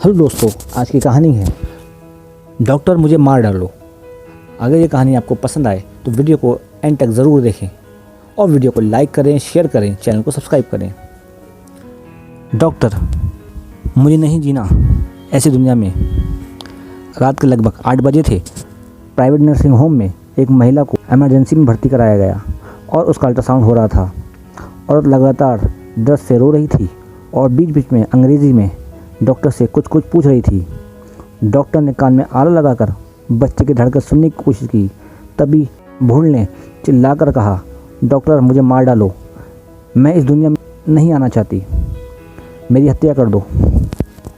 Hello दोस्तों, आज की कहानी है डॉक्टर मुझे मार डालो। अगर ये कहानी आपको पसंद आए तो वीडियो को एंड तक ज़रूर देखें और वीडियो को लाइक करें, शेयर करें, चैनल को सब्सक्राइब करें। डॉक्टर, मुझे नहीं जीना ऐसी दुनिया में। रात के लगभग 8 बजे थे। प्राइवेट नर्सिंग होम में एक महिला को इमरजेंसी में भर्ती कराया गया और उसका अल्ट्रासाउंड हो रहा था। औरत लगातार दर्द से रो रही थी और बीच बीच में अंग्रेज़ी में डॉक्टर से कुछ पूछ रही थी। डॉक्टर ने कान में आला लगाकर बच्चे की धड़कन सुनने की कोशिश की। तभी भूल ने चिल्लाकर कहा, डॉक्टर मुझे मार डालो, मैं इस दुनिया में नहीं आना चाहती, मेरी हत्या कर दो।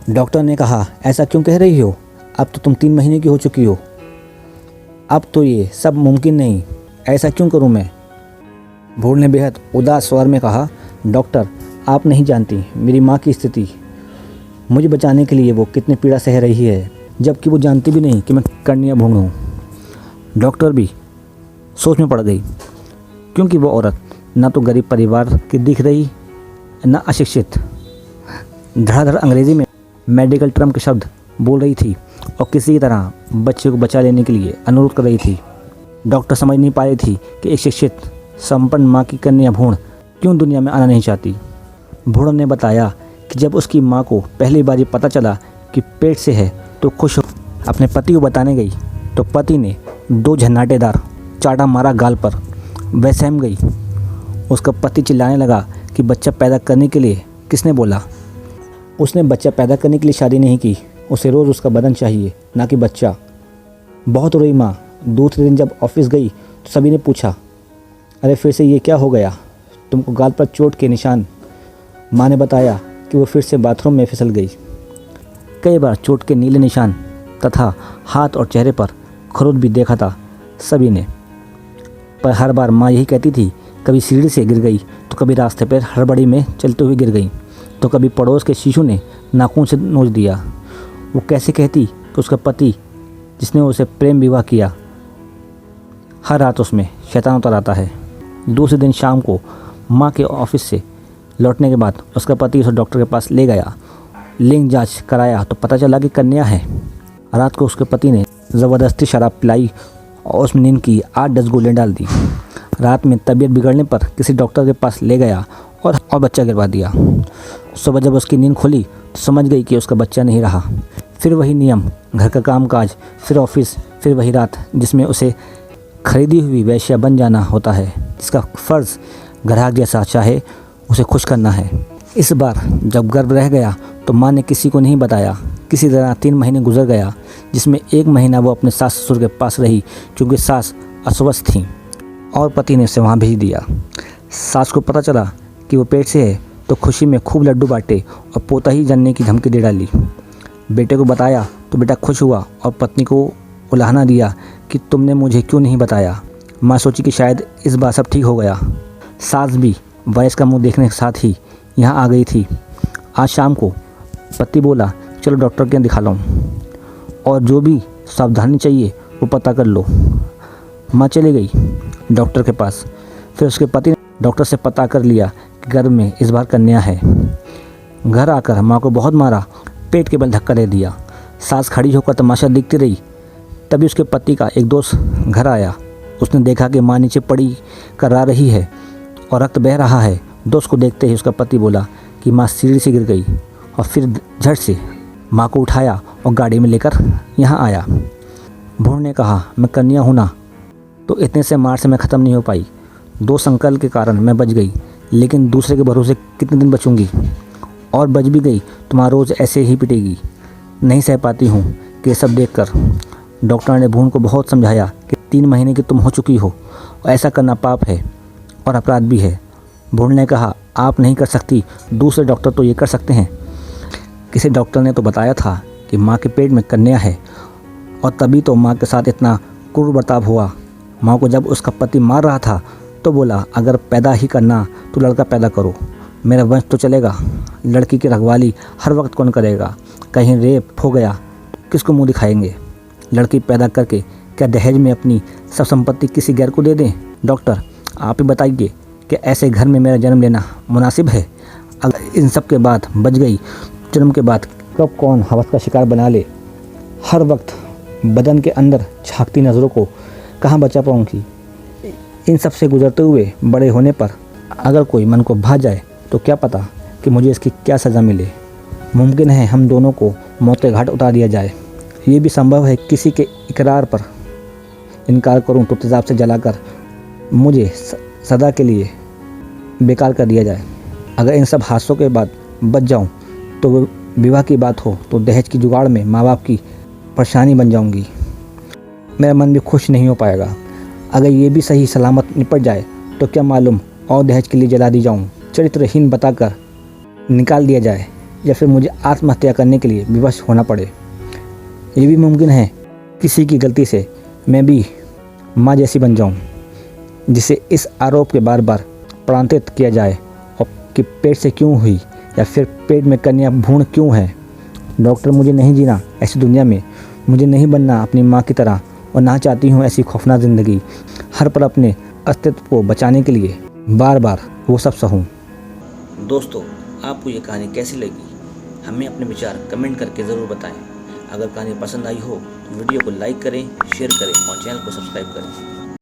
डॉक्टर ने कहा, ऐसा क्यों कह रही हो? अब तो तुम 3 महीने की हो चुकी हो, अब तो ये सब मुमकिन नहीं, ऐसा क्यों करूं मैं? भूल ने बेहद उदास स्वर में कहा, डॉक्टर आप नहीं जानती मेरी माँ की स्थिति। मुझे बचाने के लिए वो कितनी पीड़ा सह रही है, जबकि वो जानती भी नहीं कि मैं कन्या भ्रूण हूँ। डॉक्टर भी सोच में पड़ गई, क्योंकि वो औरत ना तो गरीब परिवार की दिख रही, ना अशिक्षित। धड़ाधड़ अंग्रेज़ी में मेडिकल टर्म के शब्द बोल रही थी और किसी तरह बच्चे को बचा लेने के लिए अनुरोध कर रही थी। डॉक्टर समझ नहीं पा रही थी कि एक शिक्षित संपन्न माँ की कन्या भ्रूण क्यों दुनिया में आना नहीं चाहती। भ्रूण ने बताया कि जब उसकी माँ को पहली बार ये पता चला कि पेट से है तो खुश हो अपने पति को बताने गई, तो पति ने 2 झन्नाटेदार चाटा मारा गाल पर। वह सहम गई। उसका पति चिल्लाने लगा कि बच्चा पैदा करने के लिए किसने बोला? उसने बच्चा पैदा करने के लिए शादी नहीं की, उसे रोज़ उसका बदन चाहिए, ना कि बच्चा। बहुत रोई माँ। दूसरे दिन जब ऑफिस गई तो सभी ने पूछा, अरे फिर से ये क्या हो गया? तुमको गाल पर चोट के निशान। माँ ने बताया कि वो फिर से बाथरूम में फिसल गई। कई बार चोट के नीले निशान तथा हाथ और चेहरे पर खरोच भी देखा था सभी ने, पर हर बार माँ यही कहती थी, कभी सीढ़ी से गिर गई तो कभी रास्ते पर हड़बड़ी में चलते हुए गिर गई, तो कभी पड़ोस के शिशु ने नाखून से नोच दिया। वो कैसे कहती कि उसका पति जिसने उसे प्रेम विवाह किया, हर रात उसमें शैतान उतर आता है। दूसरे दिन शाम को माँ के ऑफिस से लौटने के बाद उसका पति उसे डॉक्टर के पास ले गया। लिंग जांच कराया तो पता चला कि कन्या है। रात को उसके पति ने ज़बरदस्ती शराब पिलाई और उसमें नींद की 8-10 गोलियाँ डाल दी। रात में तबीयत बिगड़ने पर किसी डॉक्टर के पास ले गया और बच्चा गिरवा दिया। सुबह जब उसकी नींद खुली तो समझ गई कि उसका बच्चा नहीं रहा। फिर वही नियम, घर का कामकाज, फिर ऑफिस, फिर वही रात जिसमें उसे खरीदी हुई वैश्या बन जाना होता है, जिसका फ़र्ज़ ग्राहक जैसा चाहे उसे खुश करना है। इस बार जब गर्भ रह गया तो माँ ने किसी को नहीं बताया। किसी तरह 3 महीने गुजर गया, जिसमें 1 महीना वो अपने सास ससुर के पास रही, क्योंकि सास अस्वस्थ थीं और पति ने उसे वहाँ भेज दिया। सास को पता चला कि वो पेट से है तो खुशी में खूब लड्डू बांटे और पोता ही जनने की धमकी दे डाली। बेटे को बताया तो बेटा खुश हुआ और पत्नी को उलाहना दिया कि तुमने मुझे क्यों नहीं बताया। माँ सोची कि शायद इस बार सब ठीक हो गया। सास भी वायस का मुंह देखने के साथ ही यहाँ आ गई थी। आज शाम को पति बोला, चलो डॉक्टर के यहाँ दिखा लो और जो भी सावधानी चाहिए वो पता कर लो। माँ चली गई डॉक्टर के पास। फिर उसके पति ने डॉक्टर से पता कर लिया कि गर्भ में इस बार कन्या है। घर आकर माँ को बहुत मारा, पेट के बल धक्का दे दिया। सास खड़ी होकर तमाशा देखती रही। तभी उसके पति का एक दोस्त घर आया। उसने देखा कि माँ नीचे पड़ी करा रही है और रक्त बह रहा है। दोस्त को देखते ही उसका पति बोला कि माँ सीढ़ी से गिर गई और फिर झट से माँ को उठाया और गाड़ी में लेकर यहाँ आया। भ्रूण ने कहा, मैं कन्या हूँ ना, तो इतने से मार से मैं ख़त्म नहीं हो पाई। 2 संकल्प के कारण मैं बच गई, लेकिन दूसरे के भरोसे कितने दिन बचूंगी? और बच भी गई तो माँ रोज़ ऐसे ही पिटेगी। नहीं सह पाती हूँ कि ये सब देखकर। डॉक्टर ने भ्रूण को बहुत समझाया कि 3 महीने की तुम हो चुकी हो और ऐसा करना पाप है और अपराध भी है। भ्रूण ने कहा, आप नहीं कर सकती, दूसरे डॉक्टर तो ये कर सकते हैं। किसी डॉक्टर ने तो बताया था कि माँ के पेट में कन्या है और तभी तो माँ के साथ इतना क्रूर बर्ताव हुआ। माँ को जब उसका पति मार रहा था तो बोला, अगर पैदा ही करना तो लड़का पैदा करो, मेरा वंश तो चलेगा। लड़की की रखवाली हर वक्त कौन करेगा? कहीं रेप हो गया किसको मुँह दिखाएंगे? लड़की पैदा करके क्या दहेज में अपनी सब संपत्ति किसी गैर को दे दें? डॉक्टर आप ही बताइए कि ऐसे घर में मेरा जन्म लेना मुनासिब है? अगर इन सब के बाद बच गई, जन्म के बाद कब कौन हवस का शिकार बना ले। हर वक्त बदन के अंदर झांकती नज़रों को कहाँ बचा पाऊँगी। इन सब से गुजरते हुए बड़े होने पर अगर कोई मन को भा जाए तो क्या पता कि मुझे इसकी क्या सज़ा मिले। मुमकिन है हम दोनों को मौत के घाट उतार दिया जाए। ये भी संभव है किसी के इकरार पर इनकार करूं तो तेज़ाब से जलाकर मुझे सदा के लिए बेकार कर दिया जाए। अगर इन सब हादसों के बाद बच जाऊं तो विवाह की बात हो तो दहेज की जुगाड़ में माँ बाप की परेशानी बन जाऊंगी। मेरा मन भी खुश नहीं हो पाएगा। अगर ये भी सही सलामत निपट जाए तो क्या मालूम और दहेज के लिए जला दी जाऊं, चरित्रहीन बताकर निकाल दिया जाए, या फिर मुझे आत्महत्या करने के लिए विवश होना पड़े। ये भी मुमकिन है किसी की गलती से मैं भी माँ जैसी बन जाऊं, जिसे इस आरोप के बार बार प्रांतित किया जाए और कि पेट से क्यों हुई या फिर पेट में कन्या भ्रूण क्यों है। डॉक्टर, मुझे नहीं जीना ऐसी दुनिया में, मुझे नहीं बनना अपनी माँ की तरह और ना चाहती हूँ ऐसी खौफनाक ज़िंदगी। हर पल अपने अस्तित्व को बचाने के लिए बार बार वो सब सहूँ। दोस्तों, आपको ये कहानी कैसी लगी हमें अपने विचार कमेंट करके ज़रूर बताएं। अगर कहानी पसंद आई हो तो वीडियो को लाइक करें, शेयर करें और चैनल को सब्सक्राइब करें।